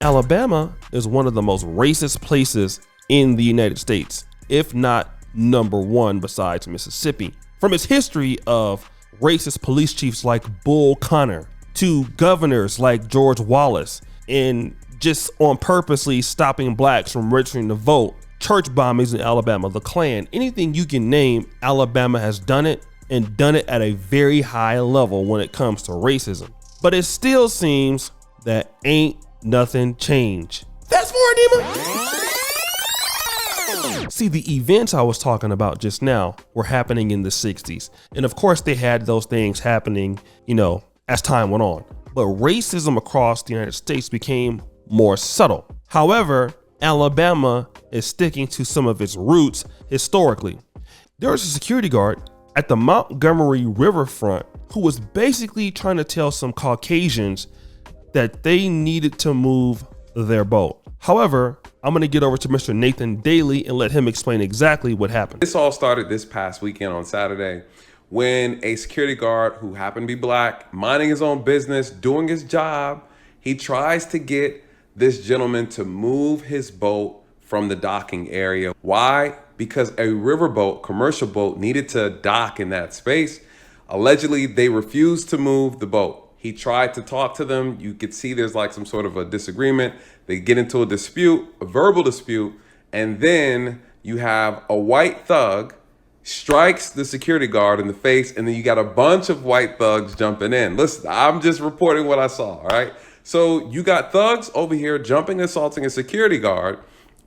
Alabama is one of the most racist places in the United States, if not number one besides Mississippi. From its history of racist police chiefs like Bull Connor to governors like George Wallace and just on purposely stopping blacks from registering to vote, church bombings in Alabama, the Klan, anything you can name, Alabama has done it and done it at a very high level when it comes to racism. But it still seems that ain't nothing changed. Fast forward, Dima. See, the events I was talking about just now were happening in the 60s. And of course they had those things happening, as time went on. But racism across the United States became more subtle. However, Alabama is sticking to some of its roots historically. There was a security guard at the Montgomery riverfront who was basically trying to tell some Caucasians that they needed to move their boat. However, I'm going to get over to Mr. Nathan Daly and let him explain exactly what happened. This all started this past weekend on Saturday when a security guard who happened to be black, minding his own business, doing his job, he tries to get this gentleman to move his boat from the docking area. Why? Because a riverboat, commercial boat, needed to dock in that space. Allegedly, they refused to move the boat. He tried to talk to them. You could see there's like some sort of a disagreement. They get into a dispute, a verbal dispute, and then you have a white thug strikes the security guard in the face, and then you got a bunch of white thugs jumping in. Listen, I'm just reporting what I saw, all right? So you got thugs over here jumping, assaulting a security guard.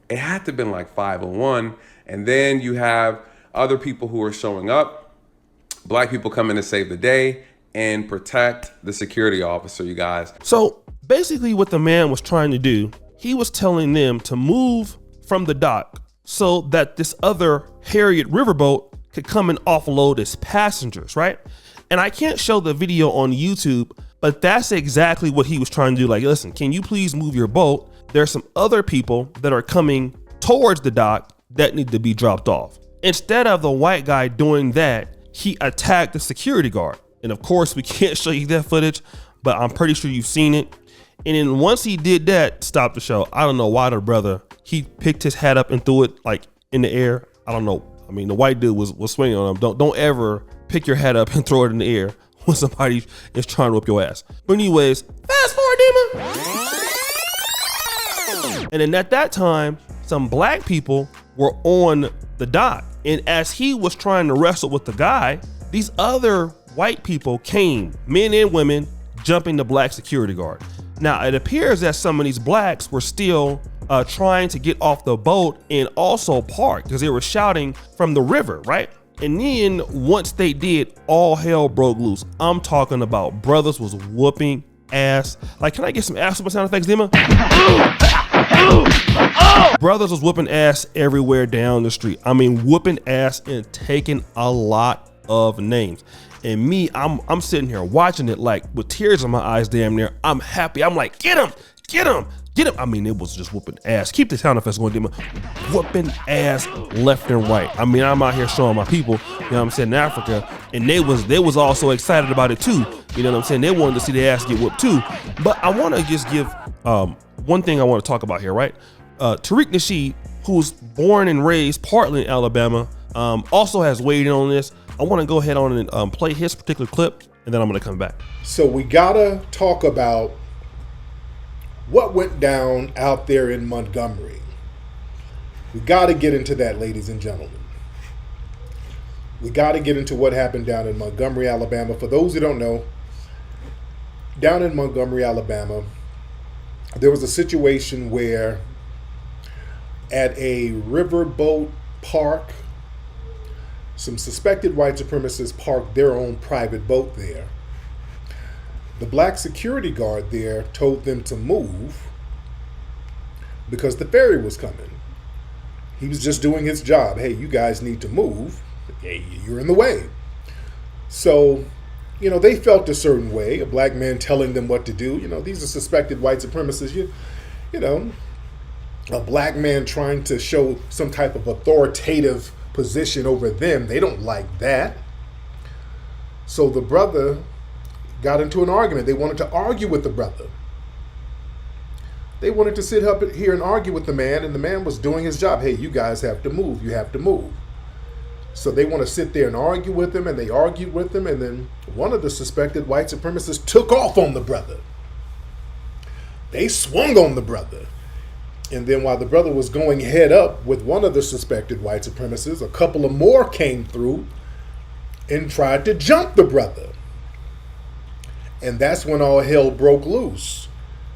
It had to have been like 501. And then you have other people who are showing up, black people coming to save the day and protect the security officer, you guys. So basically what the man was trying to do, he was telling them to move from the dock so that this other Harriet riverboat could come and offload its passengers, right? And I can't show the video on YouTube, but that's exactly what he was trying to do. Like, listen, can you please move your boat? There's some other people that are coming towards the dock that need to be dropped off. Instead of the white guy doing that, he attacked the security guard. And of course, we can't show you that footage, but I'm pretty sure you've seen it. And then once he did that, stop the show. I don't know why the brother, he picked his hat up and threw it like in the air. I don't know. I mean, the white dude was swinging on him. Don't ever pick your hat up and throw it in the air when somebody is trying to whip your ass. But anyways, fast forward, Dima. And then at that time, some black people were on the dock. And as he was trying to wrestle with the guy, these other white people came, men and women, jumping the black security guard. Now, it appears that some of these blacks were still trying to get off the boat and also park because they were shouting from the river, right? And then once they did, all hell broke loose. I'm talking about brothers was whooping ass. Like, can I get some ass whooping sound effects, Dima? Brothers was whooping ass everywhere down the street. I mean, whooping ass and taking a lot of names. And me, I'm sitting here watching it like with tears in my eyes damn near. I'm happy. I'm like, get him, get him, get him. I mean, it was just whooping ass. Keep the sound effects going, Dima. Whooping ass left and right. I mean, I'm out here showing my people, you know what I'm saying, in Africa, and they was also excited about it too. You know what I'm saying? They wanted to see their ass get whooped too. But I want to just give one thing I want to talk about here, right? Tariq Nasheed, who's born and raised partly in Alabama, also has weighed in on this. I want to go ahead on and play his particular clip, and then I'm going to come back. So we gotta talk about what went down out there in Montgomery. We gotta get into that, ladies and gentlemen. We gotta get into what happened down in Montgomery, Alabama. For those who don't know, down in Montgomery, Alabama, there was a situation where at a riverboat park, some suspected white supremacists parked their own private boat there. The black security guard there told them to move because the ferry was coming. He was just doing his job. Hey, you guys need to move. Hey, you're in the way. So, they felt a certain way, a black man telling them what to do. These are suspected white supremacists. A black man trying to show some type of authoritative position over them. They don't like that. So the brother got into an argument. They wanted to argue with the brother. They wanted to sit up here and argue with the man, and the man was doing his job. Hey, you guys have to move. You have to move. So they want to sit there and argue with him, and they argued with him, and then one of the suspected white supremacists took off on the brother. They swung on the brother. And then while the brother was going head up with one of the suspected white supremacists, a couple of more came through and tried to jump the brother. And that's when all hell broke loose.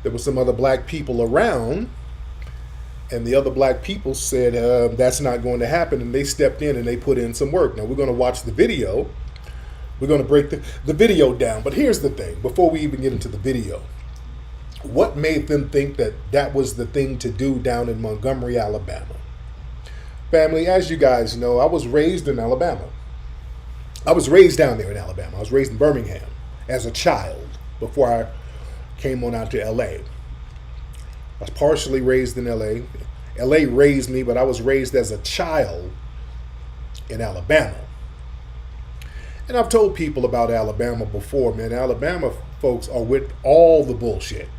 There were some other black people around, and the other black people said, that's not going to happen. And they stepped in and they put in some work. Now we're going to watch the video. We're going to break the video down. But here's the thing, before we even get into the video, what made them think that that was the thing to do down in Montgomery, Alabama? Family, as you guys know, I was raised in Alabama. I was raised down there in Alabama. I was raised in Birmingham as a child before I came on out to LA. I was partially raised in LA. LA raised me, but I was raised as a child in Alabama. And I've told people about Alabama before, man. Alabama folks are with all the bullshit.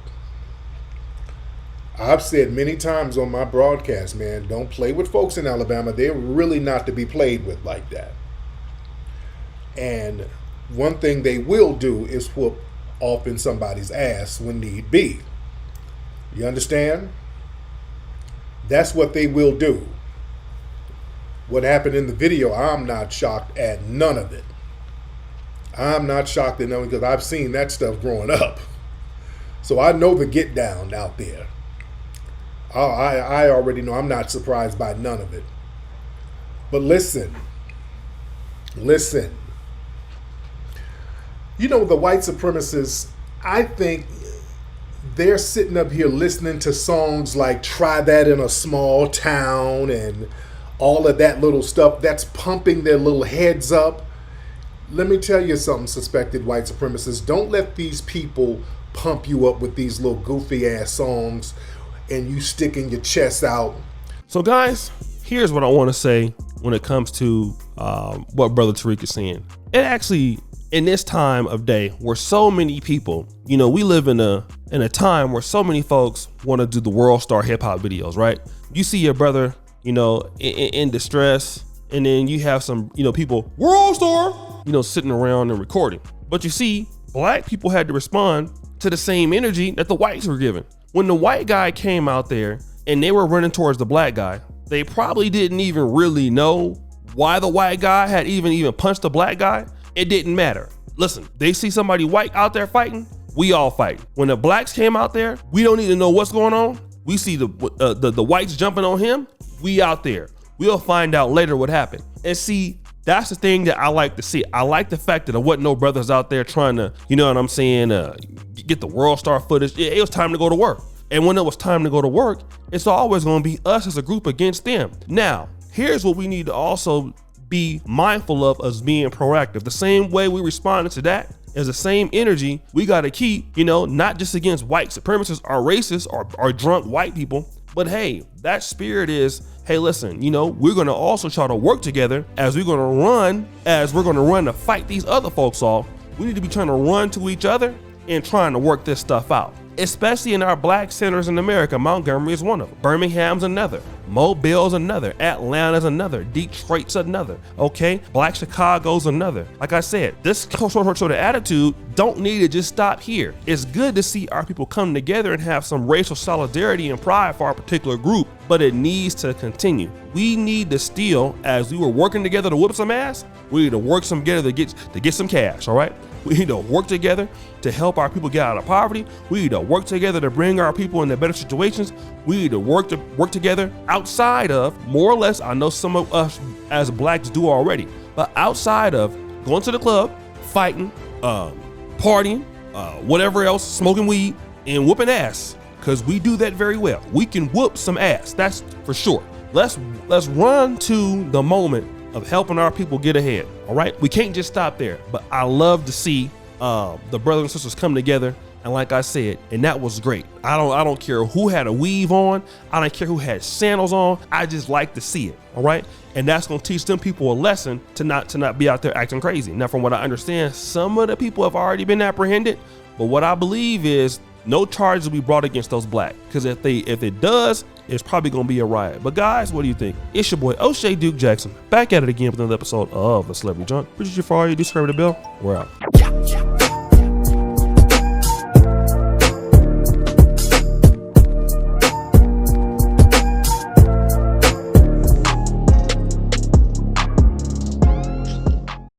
I've said many times on my broadcast, man, don't play with folks in Alabama. They're really not to be played with like that. And one thing they will do is whoop off in somebody's ass when need be. You understand? That's what they will do. What happened in the video, I'm not shocked at none of it. I'm not shocked at none because I've seen that stuff growing up. So I know the get down out there. I already know. I'm not surprised by none of it. But listen. You know, the white supremacists, I think they're sitting up here listening to songs like Try That in a Small Town and all of that little stuff that's pumping their little heads up. Let me tell you something, suspected white supremacists. Don't let these people pump you up with these little goofy ass songs and you sticking your chest out. So guys, here's what I want to say when it comes to what Brother Tariq is saying. It actually, in this time of day where so many people, you know, we live in a time where so many folks want to do the world star hip hop videos, right? You see your brother, you know, in distress, and then you have some, you know, people, world star, you know, sitting around and recording. But you see, black people had to respond to the same energy that the whites were giving. When the white guy came out there and they were running towards the black guy, they probably didn't even really know why the white guy had even punched the black guy. It didn't matter. Listen, they see somebody white out there fighting, we all fight. When the blacks came out there, we don't need to know what's going on. We see the whites jumping on him, we out there. We'll find out later what happened. And see, that's the thing that I like to see. I like the fact that there wasn't no brothers out there trying to, you know what I'm saying, get the world star footage. It was time to go to work. And when it was time to go to work, it's always going to be us as a group against them. Now, here's what we need to also be mindful of as being proactive. The same way we responded to that is the same energy we got to keep, you know, not just against white supremacists or racists or drunk white people, but hey, that spirit is, hey, listen, you know, we're going to also try to work together as we're going to run to fight these other folks off. We need to be trying to run to each other and trying to work this stuff out. Especially in our black centers in America. Montgomery is one of them. Birmingham's another. Mobile's another. Atlanta's another. Detroit's another. Okay? Black Chicago's another. Like I said, this sort of attitude don't need to just stop here. It's good to see our people come together and have some racial solidarity and pride for our particular group, but it needs to continue. We need to still, as we were working together to whoop some ass, we need to work some together to get some cash, all right? We need to work together to help our people get out of poverty. We need to work together to bring our people into better situations. We need to work together outside of, more or less, I know some of us as blacks do already, but outside of going to the club, fighting, partying, whatever else, smoking weed, and whooping ass, because we do that very well. We can whoop some ass, that's for sure. Let's run to the moment of helping our people get ahead. All right, we can't just stop there, but I love to see the brothers and sisters come together. And like I said, and that was great. I don't care who had a weave on. I don't care who had sandals on. I just like to see it. All right, and that's gonna teach them people a lesson to not be out there acting crazy. Now, from what I understand, some of the people have already been apprehended, but what I believe is no charges will be brought against those black. Because if it does, it's probably gonna be a riot. But guys, what do you think? It's your boy O'Shea Duke Jackson, back at it again with another episode of The Celebrity Junk. Appreciate you for all you do, subscribe to the bell. We're out.